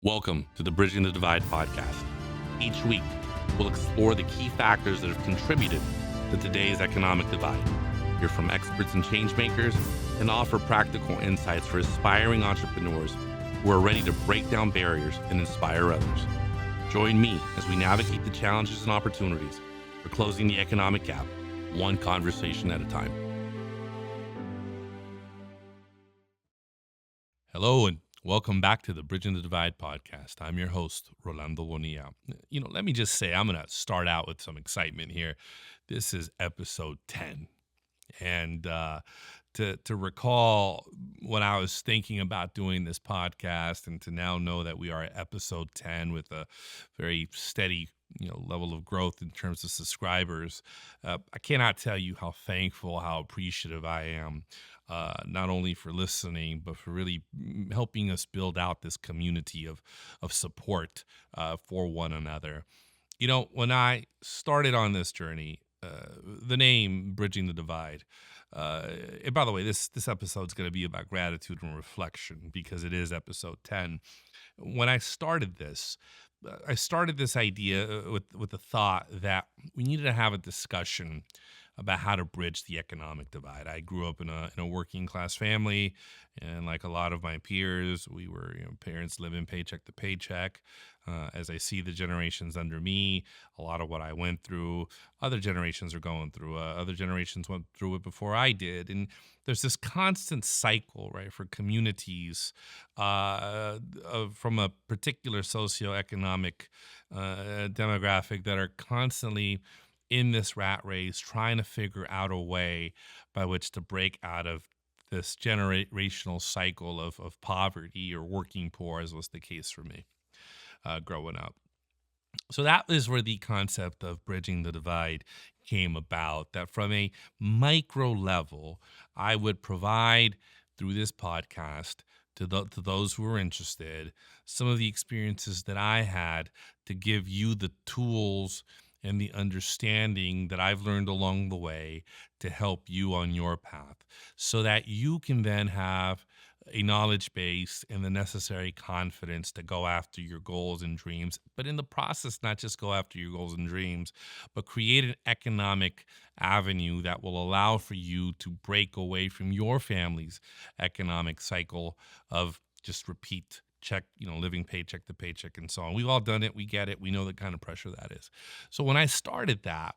Welcome to the Bridging the Divide podcast. Each week, we'll explore the key factors that have contributed to today's economic divide, hear from experts and changemakers, and offer practical insights for aspiring entrepreneurs who are ready to break down barriers and inspire others. Join me as we navigate the challenges and opportunities for closing the economic gap, one conversation at a time. Hello, and welcome back to the Bridging the Divide podcast. I'm your host, Rolando Bonilla. Let me just say, I'm going to start out with some excitement here. This is episode 10. And to recall when I was thinking about doing this podcast and to now know that we are at episode 10 with a very steady level of growth in terms of subscribers, I cannot tell you how thankful, how appreciative I am. Not only for listening, but for really helping us build out this community of support for one another. When I started on this journey, the name Bridging the Divide, and by the way, this episode is going to be about gratitude and reflection because it is episode 10. When I started this idea with the thought that we needed to have a discussion about how to bridge the economic divide. I grew up in a working class family, and like a lot of my peers, we were parents living paycheck to paycheck. As I see the generations under me, a lot of what I went through, other generations are going through. Other generations went through it before I did, and there's this constant cycle, right, for communities from a particular socioeconomic demographic that are constantly in this rat race, trying to figure out a way by which to break out of this generational cycle of poverty or working poor, as was the case for me growing up. So that is where the concept of bridging the divide came about, that from a micro level, I would provide through this podcast to those who are interested some of the experiences that I had to give you the tools and the understanding that I've learned along the way to help you on your path so that you can then have a knowledge base and the necessary confidence to go after your goals and dreams, but in the process, not just go after your goals and dreams, but create an economic avenue that will allow for you to break away from your family's economic cycle of just repeat living paycheck to paycheck and so on. We've all done it. We get it. We know the kind of pressure that is. So when I started that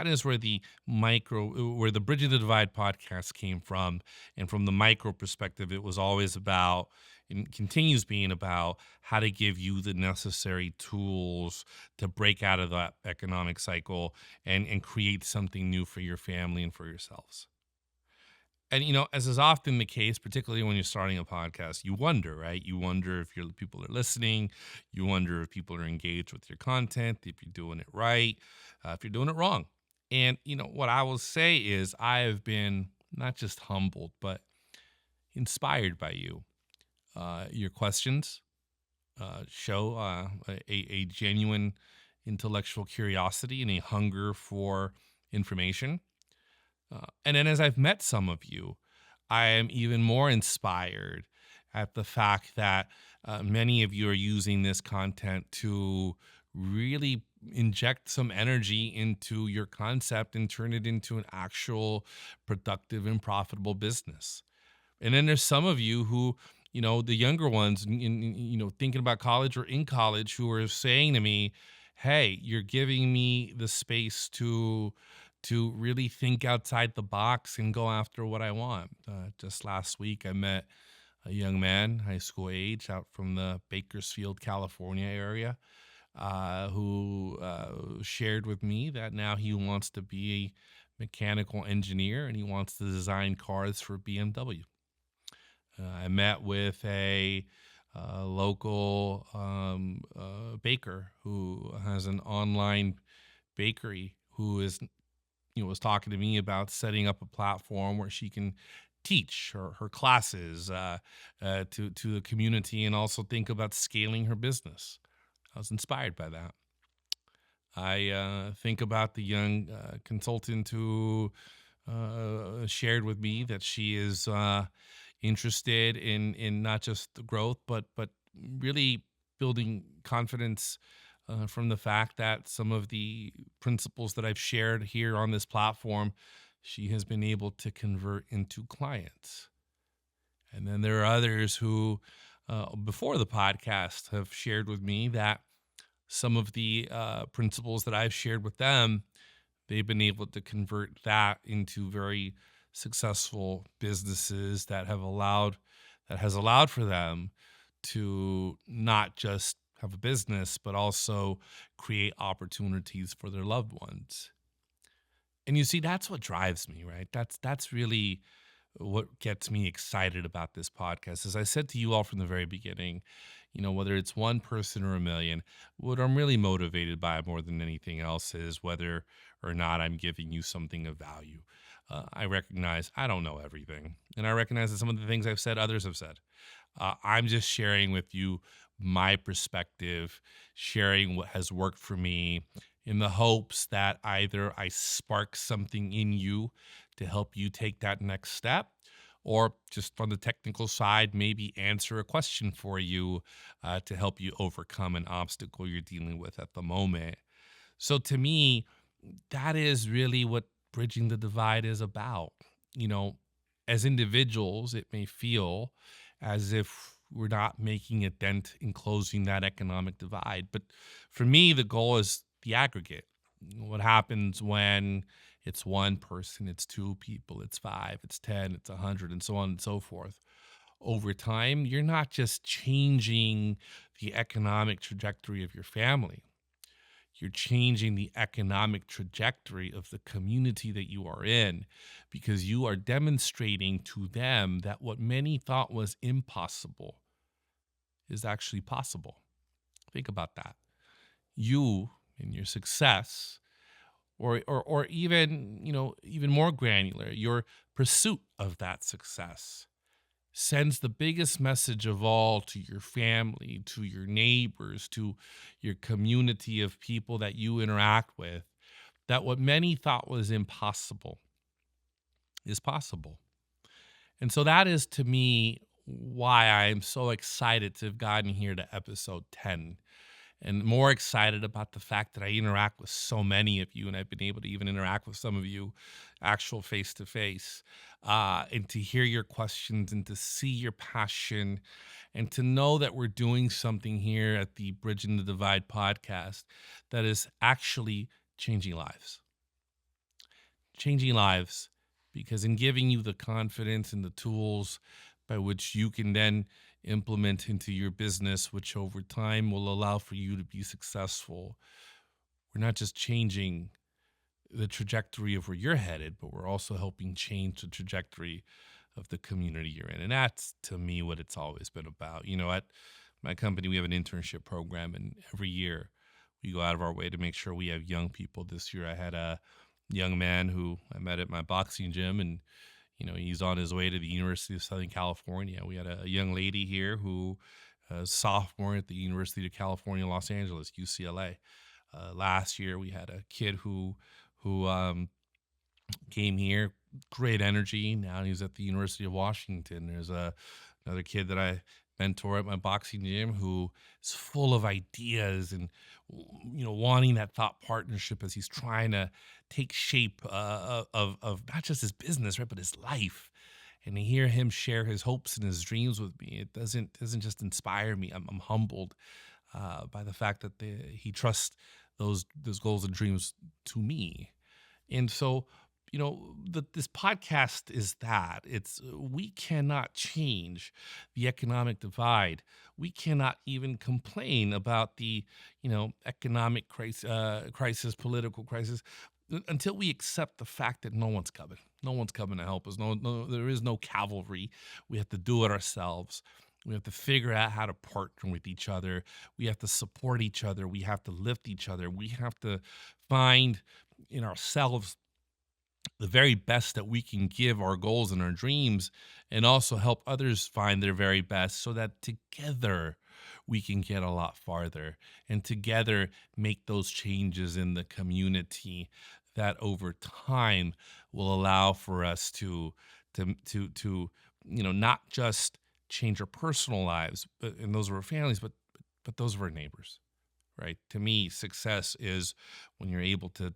is where the Bridging the Divide podcast came from. And from the micro perspective, it was always about and continues being about how to give you the necessary tools to break out of that economic cycle and create something new for your family and for yourselves. And, as is often the case, particularly when you're starting a podcast, you wonder, right? You wonder if people are listening. You wonder if people are engaged with your content, if you're doing it right, if you're doing it wrong. And, what I will say is I have been not just humbled, but inspired by you. Your questions show a genuine intellectual curiosity and a hunger for information. And then as I've met some of you, I am even more inspired at the fact that many of you are using this content to really inject some energy into your concept and turn it into an actual productive and profitable business. And then there's some of you who, the younger ones, thinking about college or in college, who are saying to me, hey, you're giving me the space to really think outside the box and go after what I want. Just last week, I met a young man, high school age, out from the Bakersfield, California area, who shared with me that now he wants to be a mechanical engineer and he wants to design cars for BMW. I met with a local baker who has an online bakery who is was talking to me about setting up a platform where she can teach her classes to the community and also think about scaling her business. I was inspired by that. I think about the young consultant who shared with me that she is interested in not just the growth, but really building confidence from the fact that some of the principles that I've shared here on this platform, she has been able to convert into clients. And then there are others who, before the podcast, have shared with me that some of the principles that I've shared with them, they've been able to convert that into very successful businesses that has allowed for them to not just have a business, but also create opportunities for their loved ones. And you see, that's what drives me, right? That's really what gets me excited about this podcast. As I said to you all from the very beginning, whether it's one person or a million, what I'm really motivated by more than anything else is whether or not I'm giving you something of value. I recognize I don't know everything, and I recognize that some of the things I've said, others have said. I'm just sharing with you my perspective, sharing what has worked for me in the hopes that either I spark something in you to help you take that next step, or just on the technical side, maybe answer a question for you to help you overcome an obstacle you're dealing with at the moment. So to me, that is really what bridging the divide is about. You know, as individuals, it may feel as if we're not making a dent in closing that economic divide. But for me, the goal is the aggregate. What happens when it's one person, it's two people, it's five, it's 10, it's 100, and so on and so forth. Over time, you're not just changing the economic trajectory of your family, you're changing the economic trajectory of the community that you are in, because you are demonstrating to them that what many thought was impossible is actually possible. Think about that. You and your success, or even, even more granular, your pursuit of that success sends the biggest message of all to your family, to your neighbors, to your community of people that you interact with, that what many thought was impossible is possible. And so that is, to me, why I am so excited to have gotten here to episode 10, and more excited about the fact that I interact with so many of you, and I've been able to even interact with some of you actual face to face, and to hear your questions and to see your passion and to know that we're doing something here at the Bridging the Divide podcast that is actually changing lives, because in giving you the confidence and the tools by which you can then implement into your business, which over time will allow for you to be successful, we're not just changing the trajectory of where you're headed, but we're also helping change the trajectory of the community you're in. And that's, to me, what it's always been about. At my company, we have an internship program, and every year we go out of our way to make sure we have young people. This year I had a young man who I met at my boxing gym, and he's on his way to the University of Southern California. We had a young lady here who sophomore at the University of California, Los Angeles, UCLA. Last year we had a kid who came here, great energy. Now he's at the University of Washington. There's another kid that I mentor at my boxing gym who is full of ideas and wanting that thought partnership as he's trying to take shape of not just his business, right, but his life. And to hear him share his hopes and his dreams with me, it doesn't just inspire me. I'm humbled by the fact that he trusts those goals and dreams to me. And so, this podcast is that we cannot change the economic divide. We cannot even complain about the, economic crisis, political crisis, until we accept the fact that no one's coming. No one's coming to help us. No, there is no cavalry. We have to do it ourselves. We have to figure out how to partner with each other. We have to support each other. We have to lift each other. We have to find in ourselves the very best that we can give our goals and our dreams, and also help others find their very best, so that together we can get a lot farther, and together make those changes in the community that over time will allow for us to not just change our personal lives, but and those of our families, but but those were neighbors, right? To me, success is when you're able to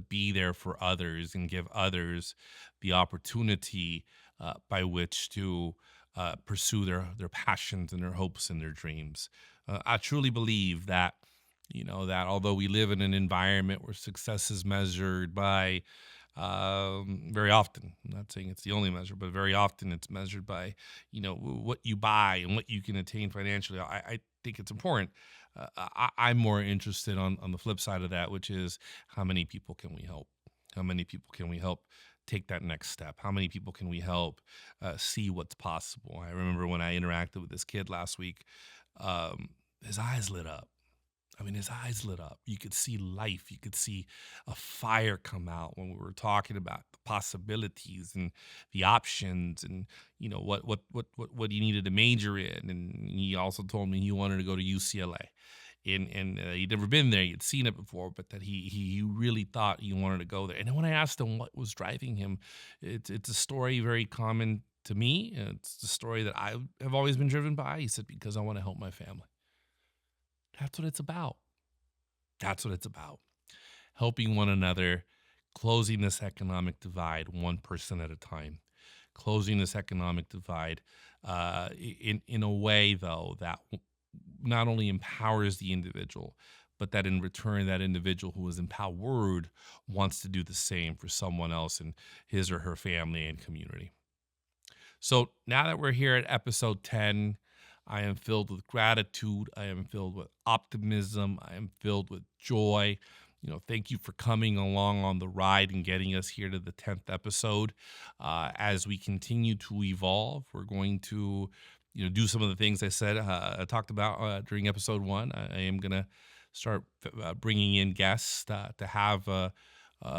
be there for others and give others the opportunity by which to pursue their passions and their hopes and their dreams. I truly believe that, that although we live in an environment where success is measured by very often, I'm not saying it's the only measure, but very often it's measured by, what you buy and what you can attain financially. I think it's important. I'm more interested on the flip side of that, which is how many people can we help? How many people can we help take that next step? How many people can we help see what's possible? I remember when I interacted with this kid last week, his eyes lit up. I mean, his eyes lit up. You could see life. You could see a fire come out when we were talking about the possibilities and the options, and what he needed to major in. And he also told me he wanted to go to UCLA, and he'd never been there. He'd seen it before, but that he really thought he wanted to go there. And then when I asked him what was driving him, it's a story very common to me. It's the story that I have always been driven by. He said, because I want to help my family. That's what it's about. That's what it's about. Helping one another, closing this economic divide one person at a time. Closing this economic divide in a way, though, that not only empowers the individual, but that in return, that individual who is empowered wants to do the same for someone else in his or her family and community. So now that we're here at episode 10, I am filled with gratitude. I am filled with optimism. I am filled with joy. Thank you for coming along on the ride and getting us here to the 10th episode. As we continue to evolve, we're going to, do some of the things I talked about during episode 1. I am going to start bringing in guests to have a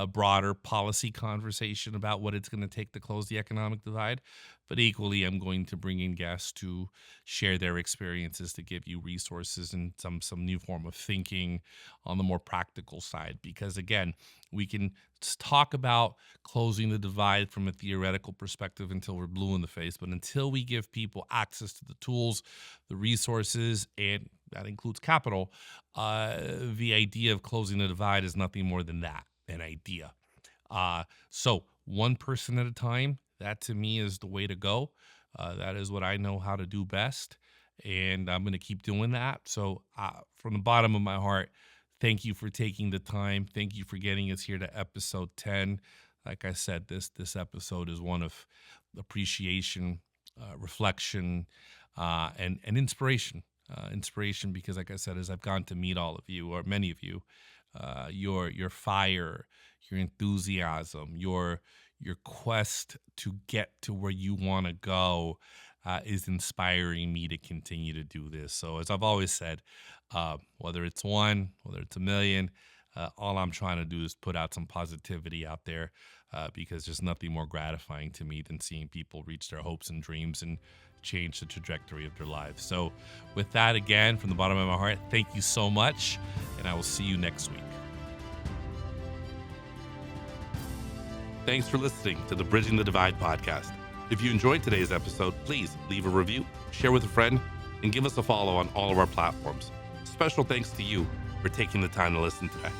broader policy conversation about what it's going to take to close the economic divide. But equally, I'm going to bring in guests to share their experiences, to give you resources and some new form of thinking on the more practical side. Because again, we can talk about closing the divide from a theoretical perspective until we're blue in the face. But until we give people access to the tools, the resources, and that includes capital, the idea of closing the divide is nothing more than that, an idea. So one person at a time, that to me is the way to go. That is what I know how to do best. And I'm going to keep doing that. So from the bottom of my heart, thank you for taking the time. Thank you for getting us here to episode 10. Like I said, this episode is one of appreciation, reflection, and inspiration. Inspiration because, like I said, as I've gone to meet all of you, or many of you, your fire, your enthusiasm, your quest to get to where you want to go is inspiring me to continue to do this. So as I've always said, whether it's one, whether it's a million, all I'm trying to do is put out some positivity out there because there's nothing more gratifying to me than seeing people reach their hopes and dreams and change the trajectory of their lives. So with that, again, from the bottom of my heart, thank you so much, and I will see you next week. Thanks for listening to the Bridging the Divide podcast. If you enjoyed today's episode, please leave a review, share with a friend, and give us a follow on all of our platforms. Special thanks to you for taking the time to listen today.